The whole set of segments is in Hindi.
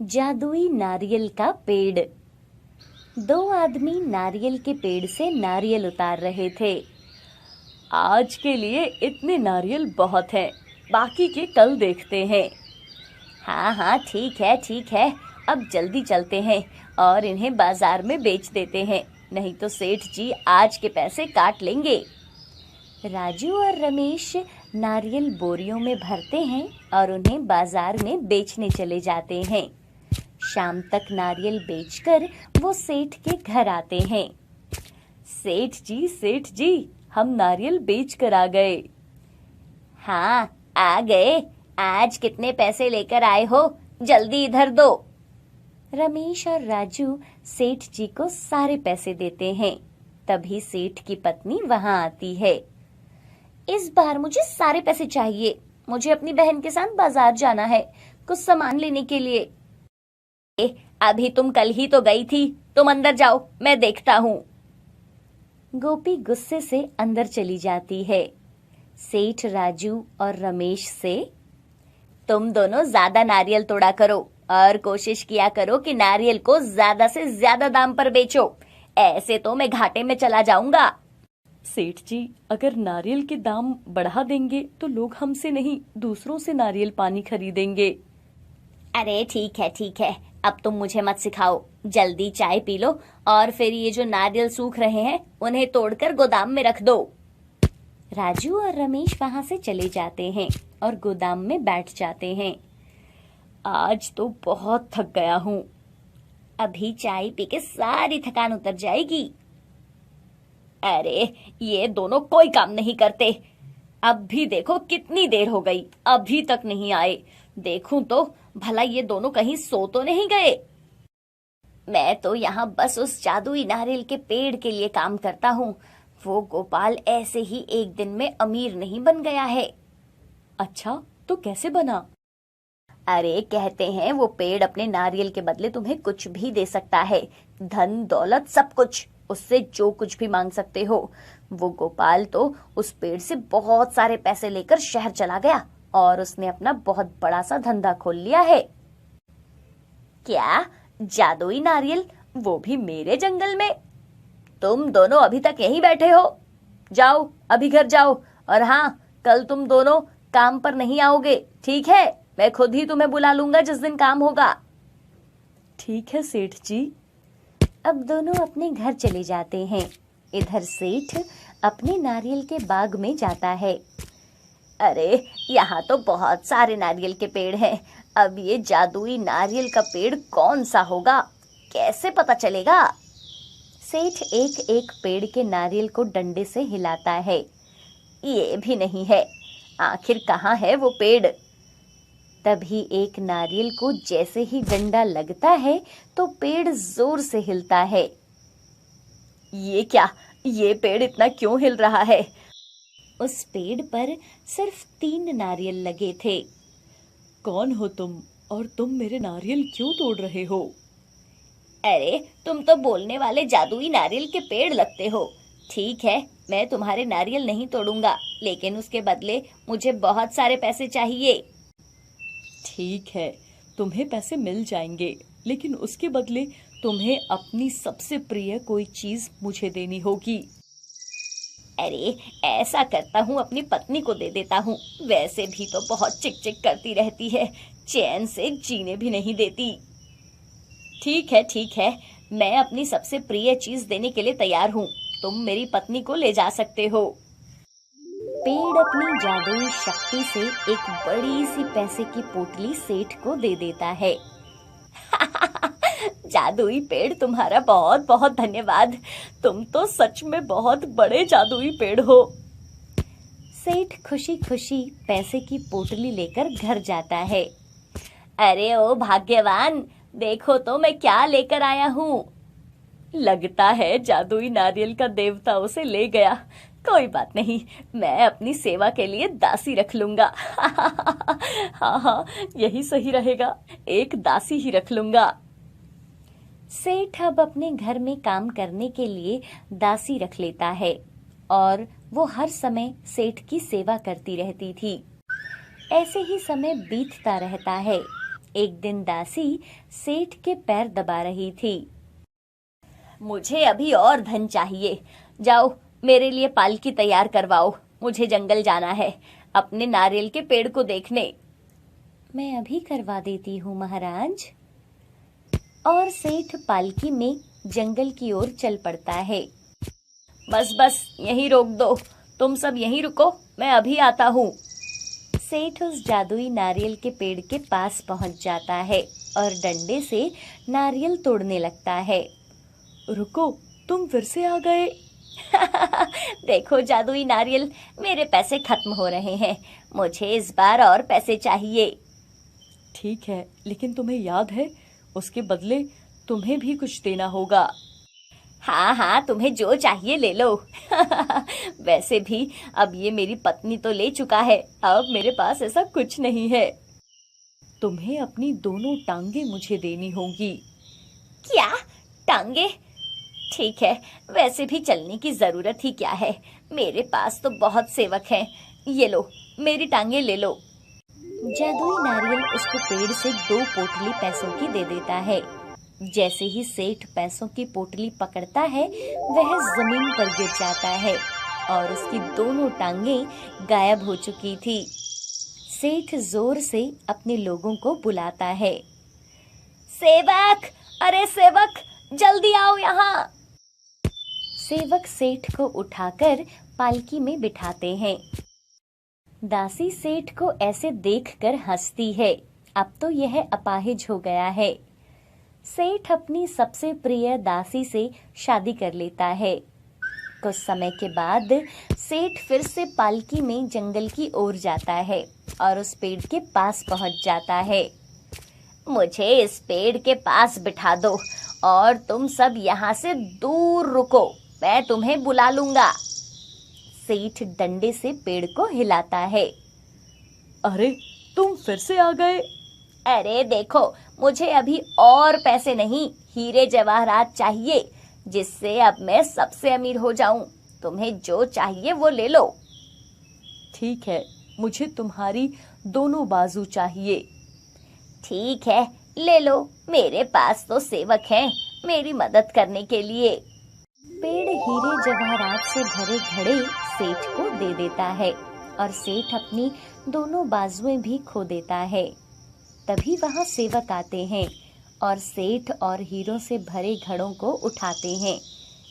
जादुई नारियल का पेड़। दो आदमी नारियल के पेड़ से नारियल उतार रहे थे। आज के लिए इतने नारियल बहुत हैं, बाकी के कल देखते हैं। हाँ हाँ ठीक है, अब जल्दी चलते हैं और इन्हें बाजार में बेच देते हैं, नहीं तो सेठ जी आज के पैसे काट लेंगे। राजू और रमेश नारियल बोरियों में भरते हैं और उन्हें बाजार में बेचने चले जाते हैं। शाम तक नारियल बेचकर वो सेठ के घर आते हैं। सेठ जी, हम नारियल बेच कर आ गए। हाँ, आ गए। आज कितने पैसे लेकर आए हो? जल्दी इधर दो। रमेश और राजू सेठ जी को सारे पैसे देते हैं। तभी सेठ की पत्नी वहां आती है। इस बार मुझे सारे पैसे चाहिए। मुझे अपनी बहन के साथ बाजार जाना है, कुछ सामान लेने के लिए। अभी तुम कल ही तो गई थी, तुम अंदर जाओ, मैं देखता हूँ। गोपी गुस्से से अंदर चली जाती है। सेठ राजू और रमेश से, तुम दोनों ज्यादा नारियल तोड़ा करो और कोशिश किया करो कि नारियल को ज्यादा से ज्यादा दाम पर बेचो, ऐसे तो मैं घाटे में चला जाऊंगा। सेठ जी, अगर नारियल के दाम बढ़ा देंगे तो लोग हमसे नहीं, दूसरों से नारियल पानी खरीदेंगे। अरे ठीक है, अब तुम मुझे मत सिखाओ, जल्दी चाय पी लो और फिर ये जो नारियल सूख रहे हैं उन्हें तोड़कर गोदाम में रख दो। राजू और रमेश वहां से चले जाते हैं और गोदाम में बैठ जाते हैं। आज तो बहुत थक गया हूँ, अभी चाय पी के सारी थकान उतर जाएगी। अरे ये दोनों कोई काम नहीं करते, अब भी देखो कितनी देर हो गई, अभी तक नहीं आए। देखूं तो भला ये दोनों कहीं सो तो नहीं गए। मैं तो यहाँ बस उस जादुई नारियल के पेड़ के लिए काम करता हूँ, वो गोपाल ऐसे ही एक दिन में अमीर नहीं बन गया है। अच्छा, तो कैसे बना? अरे कहते हैं वो पेड़ अपने नारियल के बदले तुम्हें कुछ भी दे सकता है, धन दौलत सब कुछ, उससे जो कुछ भी मांग सकते हो। वो गोपाल तो उस पेड़ से बहुत सारे पैसे लेकर शहर चला गया और उसने अपना बहुत बड़ा सा धंधा खोल लिया है। क्या? जादुई नारियल, वो भी मेरे जंगल में? तुम दोनों अभी तक यहीं बैठे हो? जाओ अभी घर जाओ, और हाँ, कल तुम दोनों काम पर नहीं आओगे, ठीक है? मैं खुद ही तुम्हें बुला लूंगा जिस दिन काम होगा। ठीक है सेठ जी। अब दोनों अपने घर चले जाते हैं। इधर सेठ अपने नारियल के बाग में जाता है। अरे यहाँ तो बहुत सारे नारियल के पेड़ हैं, अब ये जादुई नारियल का पेड़ कौन सा होगा, कैसे पता चलेगा? सेठ एक एक पेड़ के नारियल को डंडे से हिलाता है। ये भी नहीं है, आखिर कहाँ है वो पेड़? तभी एक नारियल को जैसे ही डंडा लगता है तो पेड़ जोर से हिलता है। ये क्या, ये पेड़ इतना क्यों हिल रहा है? उस पेड़ पर सिर्फ 3 नारियल लगे थे। कौन हो तुम और तुम मेरे नारियल क्यों तोड़ रहे हो? अरे तुम तो बोलने वाले जादुई नारियल के पेड़ लगते हो। ठीक है, मैं तुम्हारे नारियल नहीं तोड़ूंगा, लेकिन उसके बदले मुझे बहुत सारे पैसे चाहिए। ठीक है, तुम्हें पैसे मिल जाएंगे, लेकिन उसके बदले तुम्हें अपनी सबसे प्रिय कोई चीज मुझे देनी होगी। अरे ऐसा करता हूँ अपनी पत्नी को दे देता हूँ, वैसे भी तो बहुत चिक चिक करती रहती है, चैन से जीने भी नहीं देती। ठीक है, मैं अपनी सबसे प्रिय चीज देने के लिए तैयार हूँ, तुम मेरी पत्नी को ले जा सकते हो। पेड़ अपनी जादुई शक्ति से एक बड़ी सी पैसे की पोटली सेठ को दे देता है। जादुई पेड़, तुम्हारा बहुत बहुत धन्यवाद, तुम तो सच में बहुत बड़े जादुई पेड़ हो। सेठ खुशी खुशी पैसे की पोटली लेकर घर जाता है। अरे ओ भाग्यवान, देखो तो मैं क्या लेकर आया हूँ। लगता है जादुई नारियल का देवता उसे ले गया, कोई बात नहीं, मैं अपनी सेवा के लिए दासी रख लूंगा। हाँ, यही सही रहेगा, एक दासी ही रख लूंगा। सेठ अब अपने घर में काम करने के लिए दासी रख लेता है और वो हर समय सेठ की सेवा करती रहती थी। ऐसे ही समय बीतता रहता है। एक दिन दासी सेठ के पैर दबा रही थी। मुझे अभी और धन चाहिए। जाओ मेरे लिए पालकी तैयार करवाओ। मुझे जंगल जाना है अपने नारियल के पेड़ को देखने। मैं अभी करवा देती हूँ महाराज। और सेठ पालकी में जंगल की ओर चल पड़ता है। बस बस यहीं रोक दो, तुम सब यहीं रुको, मैं अभी आता हूँ। सेठ उस जादुई नारियल के पेड़ के पास पहुंच जाता है और डंडे से नारियल तोड़ने लगता है। रुको, तुम फिर से आ गए। देखो जादुई नारियल, मेरे पैसे खत्म हो रहे हैं, मुझे इस बार और पैसे चाहिए। ठीक है, लेकिन तुम्हें याद है उसके बदले तुम्हें भी कुछ देना होगा। हाँ हाँ, तुम्हें जो चाहिए ले लो। वैसे भी अब ये मेरी पत्नी तो ले चुका है, अब मेरे पास ऐसा कुछ नहीं है। तुम्हें अपनी दोनों टांगे मुझे देनी होंगी। क्या टांगे? ठीक है, वैसे भी चलने की जरूरत ही क्या है, मेरे पास तो बहुत सेवक हैं। ये लो, मेरी टांगे ले लो। जादुई नारियल उसको पेड़ से 2 पोटली पैसों की दे देता है। जैसे ही सेठ पैसों की पोटली पकड़ता है, वह जमीन पर गिर जाता है और उसकी दोनों टांगें गायब हो चुकी थी। सेठ जोर से अपने लोगों को बुलाता है। सेवक, अरे सेवक, जल्दी आओ यहाँ। सेवक सेठ को उठाकर पालकी में बिठाते हैं। दासी सेठ को ऐसे देखकर हंसती है। अब तो यह अपाहिज हो गया है। सेठ अपनी सबसे प्रिय दासी से शादी कर लेता है। कुछ समय के बाद सेठ फिर से पालकी में जंगल की ओर जाता है और उस पेड़ के पास पहुंच जाता है। मुझे इस पेड़ के पास बिठा दो और तुम सब यहाँ से दूर रुको, मैं तुम्हें बुला लूंगा। सेठ डंडे से पेड़ को हिलाता है। अरे, तुम फिर से आ गए। अरे देखो, मुझे अभी और पैसे नहीं, हीरे जवाहरात चाहिए, जिससे अब मैं सबसे अमीर हो जाऊं। तुम्हें जो चाहिए वो ले लो। ठीक है, मुझे तुम्हारी दोनों बाजू चाहिए। ठीक है, ले लो, मेरे पास तो सेवक हैं मेरी मदद करने के लिए। पेड़ हीरे जवाहरात से भरे घड़े सेठ को दे देता है और सेठ अपनी दोनों बाजुएं भी खो देता है। तभी वहां सेवक आते हैं और सेठ और हीरों से भरे घड़ों को उठाते हैं,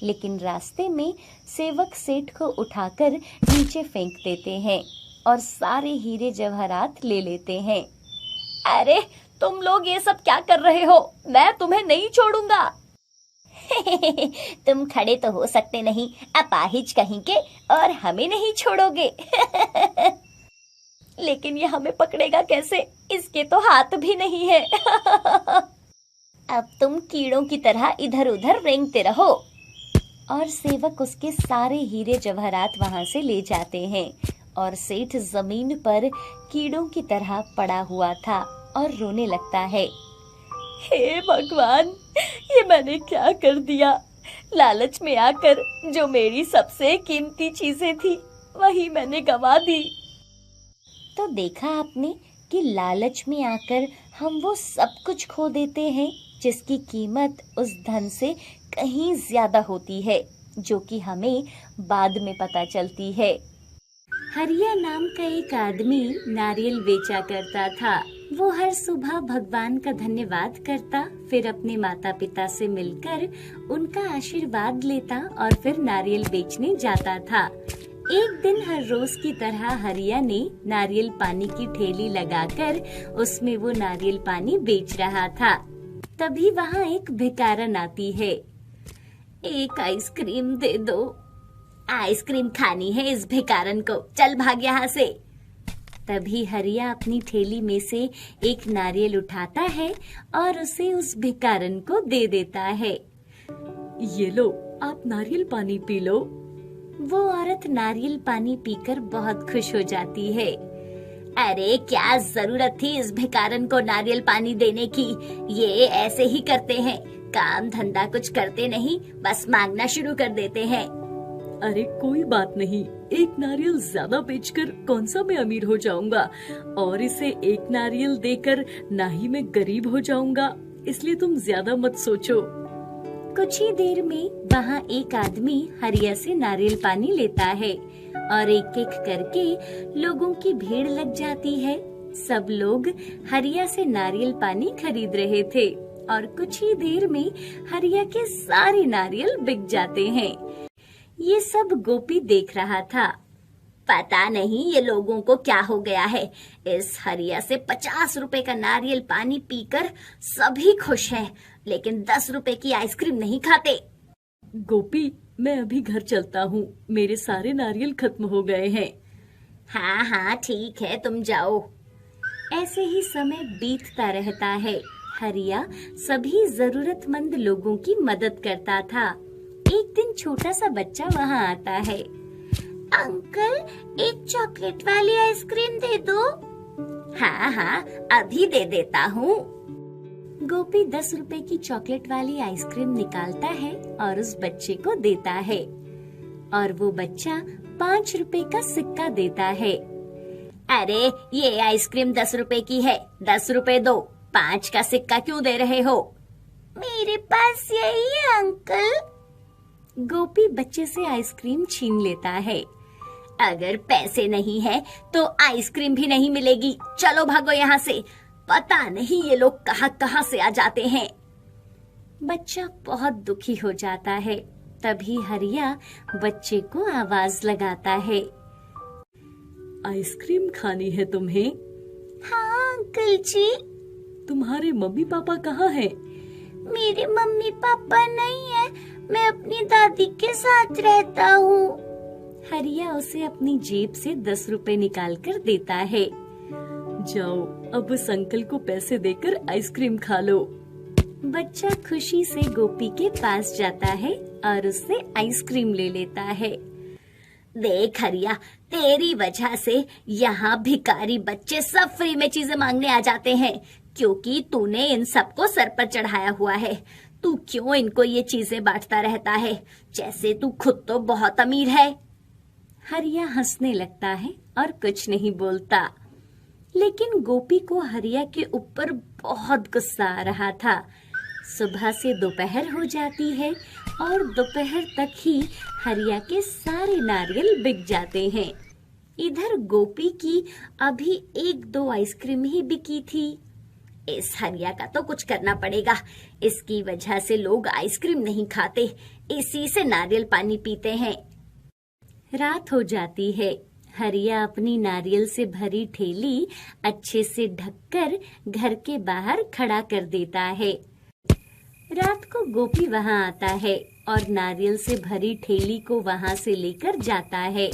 लेकिन रास्ते में सेवक सेठ को उठाकर नीचे फेंक देते हैं और सारे हीरे जवाहरात ले लेते हैं। अरे तुम लोग ये सब क्या कर रहे हो? मैं तुम्हें नहीं छोड़ूंगा। तुम खड़े तो हो सकते नहीं, अपाहिज कहीं के, और हमें नहीं छोड़ोगे। लेकिन ये हमें पकड़ेगा कैसे? इसके तो हाथ भी नहीं है। अब तुम कीड़ों की तरह इधर उधर रेंगते रहो। और सेवक उसके सारे हीरे जवाहरात वहां से ले जाते हैं और सेठ जमीन पर कीड़ों की तरह पड़ा हुआ था और रोने लगता है। हे भगवान, ये मैंने क्या कर दिया? लालच में आकर जो मेरी सबसे कीमती चीजें थी वही मैंने गंवा दी। तो देखा आपने कि लालच में आकर हम वो सब कुछ खो देते हैं जिसकी कीमत उस धन से कहीं ज्यादा होती है, जो कि हमें बाद में पता चलती है। हरिया नाम का एक आदमी नारियल बेचा करता था। वो हर सुबह भगवान का धन्यवाद करता, फिर अपने माता पिता से मिलकर उनका आशीर्वाद लेता और फिर नारियल बेचने जाता था। एक दिन हर रोज की तरह हरिया ने नारियल पानी की ठेली लगाकर उसमें वो नारियल पानी बेच रहा था। तभी वहाँ एक भिखारन आती है। एक आइसक्रीम दे दो। आइसक्रीम खानी है इस भिखारन को, चल भाग यहाँ से। तभी हरिया अपनी ठेली में से एक नारियल उठाता है और उसे उस भिखारन को दे देता है। ये लो, आप नारियल पानी पी लो। वो औरत नारियल पानी पीकर बहुत खुश हो जाती है। अरे क्या जरूरत थी इस भिखारन को नारियल पानी देने की? ये ऐसे ही करते हैं, काम धंधा कुछ करते नहीं, बस मांगना शुरू कर देते हैं। अरे कोई बात नहीं, एक नारियल ज्यादा बेचकर कौन सा मैं अमीर हो जाऊंगा, और इसे एक नारियल देकर ना ही मैं गरीब हो जाऊंगा, इसलिए तुम ज्यादा मत सोचो। कुछ ही देर में वहाँ एक आदमी हरिया से नारियल पानी लेता है और एक एक करके लोगों की भीड़ लग जाती है। सब लोग हरिया से नारियल पानी खरीद रहे थे और कुछ ही देर में हरिया के सारे नारियल बिक जाते हैं। ये सब गोपी देख रहा था। पता नहीं ये लोगों को क्या हो गया है, इस हरिया से 50 रुपए का नारियल पानी पीकर सभी खुश हैं, लेकिन 10 रुपए की आइसक्रीम नहीं खाते। गोपी, मैं अभी घर चलता हूँ, मेरे सारे नारियल खत्म हो गए हैं। हाँ हाँ ठीक है, तुम जाओ। ऐसे ही समय बीतता रहता है। हरिया सभी जरूरतमंद लोगों की मदद करता था। एक दिन छोटा सा बच्चा वहाँ आता है। अंकल, एक चॉकलेट वाली आइसक्रीम दे दो। हाँ हाँ अभी दे देता हूँ। गोपी 10 रुपए की चॉकलेट वाली आइसक्रीम निकालता है और उस बच्चे को देता है, और वो बच्चा 5 रुपए का सिक्का देता है। अरे ये आइसक्रीम 10 रुपए की है, 10 रुपए दो, 5 का सिक्का क्यों दे रहे हो? मेरे पास यही है अंकल। गोपी बच्चे से आइसक्रीम छीन लेता है। अगर पैसे नहीं है तो आइसक्रीम भी नहीं मिलेगी, चलो भागो यहाँ से। पता नहीं ये लोग कहाँ कहाँ से आ जाते हैं। बच्चा बहुत दुखी हो जाता है। तभी हरिया बच्चे को आवाज लगाता है। आइसक्रीम खानी है तुम्हें? हाँ अंकल जी। तुम्हारे मम्मी पापा कहाँ हैं? मेरे मम्मी पापा नहीं है, मैं अपनी दादी के साथ रहता हूँ। हरिया उसे अपनी जेब से 10 रुपए निकाल कर देता है। जाओ, अब उस अंकल को पैसे देकर आइसक्रीम खा लो। बच्चा खुशी से गोपी के पास जाता है और उससे आइसक्रीम ले लेता है। देख हरिया, तेरी वजह से यहाँ भिखारी बच्चे सब फ्री में चीजें मांगने आ जाते हैं, क्योंकि तूने इन सबको सर पर चढ़ाया हुआ है। तू क्यों इनको ये चीजें बांटता रहता है, जैसे तू खुद तो बहुत अमीर है। हरिया हंसने लगता है और कुछ नहीं बोलता, लेकिन गोपी को हरिया के ऊपर बहुत गुस्सा आ रहा था। सुबह से दोपहर हो जाती है और दोपहर तक ही हरिया के सारे नारियल बिक जाते हैं। इधर गोपी की अभी 1-2 आइसक्रीम ही बिकी थी। इस हरिया का तो कुछ करना पड़ेगा, इसकी वजह से लोग आइसक्रीम नहीं खाते, इसी से नारियल पानी पीते हैं। रात हो जाती है। हरिया अपनी नारियल से भरी ठेली अच्छे से ढककर घर के बाहर खड़ा कर देता है। रात को गोपी वहां आता है और नारियल से भरी ठेली को वहां से लेकर जाता है।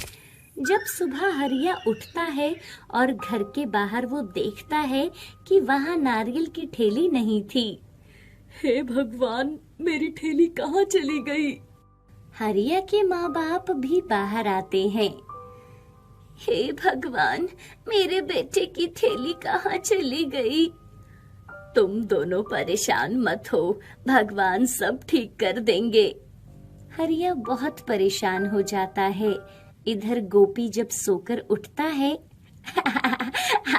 जब सुबह हरिया उठता है और घर के बाहर वो देखता है कि वहां नारियल की ठेली नहीं थी। हे भगवान, मेरी ठेली कहाँ चली गई? हरिया के माँ बाप भी बाहर आते हैं। हे भगवान, मेरे बेटे की थैली कहाँ चली गई? तुम दोनों परेशान मत हो, भगवान सब ठीक कर देंगे। हरिया बहुत परेशान हो जाता है। इधर गोपी जब सोकर उठता है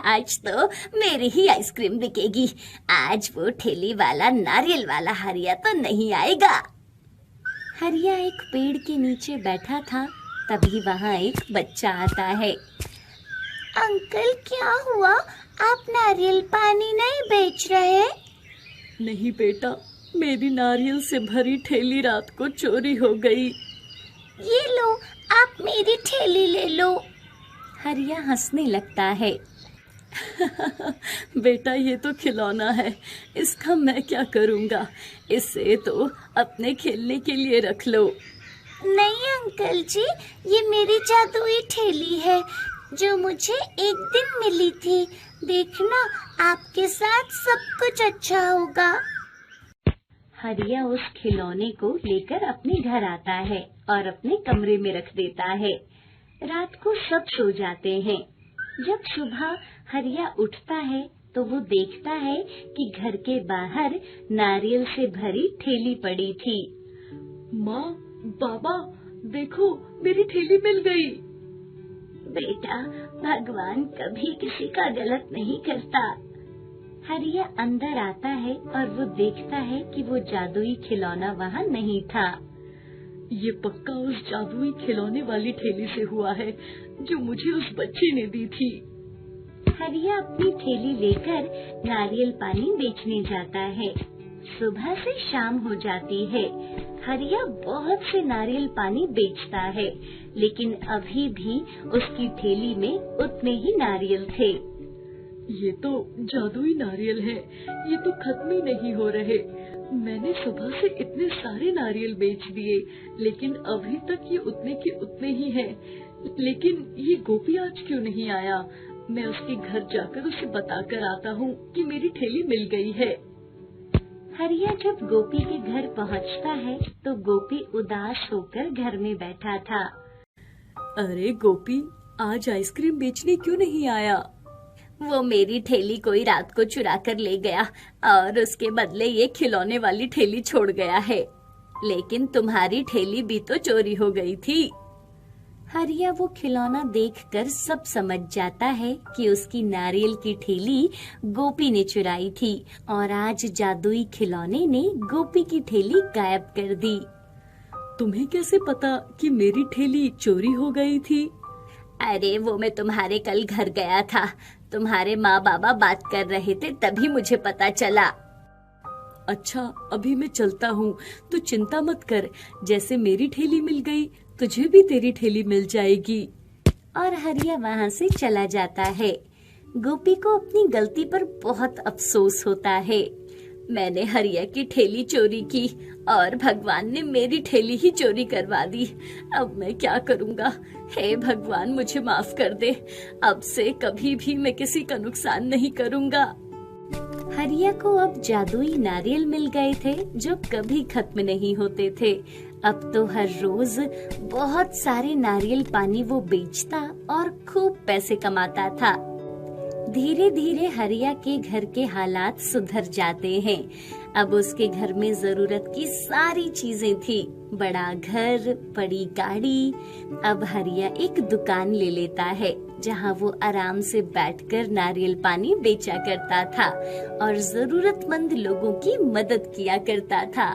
आज तो मेरी ही आइसक्रीम बिकेगी, आज वो ठेली वाला नारियल वाला हरिया तो नहीं आएगा। हरिया एक पेड़ के नीचे बैठा था, तभी वहाँ एक बच्चा आता है। अंकल क्या हुआ, आप नारियल पानी नहीं बेच रहे? नहीं बेटा, मेरी नारियल से भरी ठेली रात को चोरी हो गई। ये लो, आप मेरी ठेली ले लो। हरिया हंसने लगता है। बेटा, ये तो खिलौना है, इसका मैं क्या करूँगा, इसे तो अपने खेलने के लिए रख लो। नहीं अंकल जी, ये मेरी जादुई ठेली है जो मुझे एक दिन मिली थी। देखना, आपके साथ सब कुछ अच्छा होगा। हरिया उस खिलौने को लेकर अपने घर आता है और अपने कमरे में रख देता है। रात को सब सो जाते हैं। जब सुबह हरिया उठता है तो वो देखता है कि घर के बाहर नारियल से भरी ठेली पड़ी थी। माँ, बाबा, देखो मेरी थैली मिल गई। बेटा, भगवान कभी किसी का गलत नहीं करता। हरिया अंदर आता है और वो देखता है कि वो जादुई खिलौना वहाँ नहीं था। ये पक्का उस जादुई खिलौने वाली थैली से हुआ है जो मुझे उस बच्चे ने दी थी। हरिया अपनी थैली लेकर नारियल पानी बेचने जाता है। सुबह से शाम हो जाती है। हरिया बहुत से नारियल पानी बेचता है, लेकिन अभी भी उसकी थैली में उतने ही नारियल थे। ये तो जादुई नारियल है, ये तो खत्म ही नहीं हो रहे। मैंने सुबह से इतने सारे नारियल बेच दिए, लेकिन अभी तक ये उतने के उतने ही हैं। लेकिन ये गोपी आज क्यों नहीं आया? मैं उसके घर जाकर उसे बताकर आता हूँ कि मेरी थैली मिल गई है। हरिया जब गोपी के घर पहुँचता है तो गोपी उदास होकर घर में बैठा था। अरे गोपी, आज आइसक्रीम बेचने क्यों नहीं आया? वो मेरी थैली कोई रात को चुरा कर ले गया और उसके बदले ये खिलौने वाली थैली छोड़ गया है। लेकिन तुम्हारी थैली भी तो चोरी हो गई थी। हरिया वो खिलौना देखकर सब समझ जाता है कि उसकी नारियल की थैली गोपी ने चुराई थी और आज जादुई खिलौने ने गोपी की थैली गायब कर दी। तुम्हें कैसे पता कि मेरी थैली चोरी हो गई थी? अरे वो मैं तुम्हारे कल घर गया था, तुम्हारे माँ बाबा बात कर रहे थे, तभी मुझे पता चला। अच्छा, अभी मैं चलता हूँ, तो चिंता मत कर। जैसे मेरी थैली मिल गई, तुझे भी तेरी थैली मिल जाएगी। और हरिया वहाँ से चला जाता है। गोपी को अपनी गलती पर बहुत अफसोस होता है। मैंने हरिया की थैली चोरी की और भगवान ने मेरी थैली ही चोरी करवा दी। अब मैं क्या करूँगा? हे भगवान, मुझे माफ कर दे। अब से कभी भी मैं किसी का नुकसान नहीं करूँगा। हरिया को अब जादुई नारियल मिल गए थे जो कभी खत्म नहीं होते थे। अब तो हर रोज बहुत सारे नारियल पानी वो बेचता और खूब पैसे कमाता था। धीरे धीरे हरिया के घर के हालात सुधर जाते हैं। अब उसके घर में जरूरत की सारी चीजें थी, बड़ा घर, बड़ी गाड़ी। अब हरिया एक दुकान ले लेता है जहां वो आराम से बैठकर नारियल पानी बेचा करता था और जरूरतमंद लोगों की मदद किया करता था।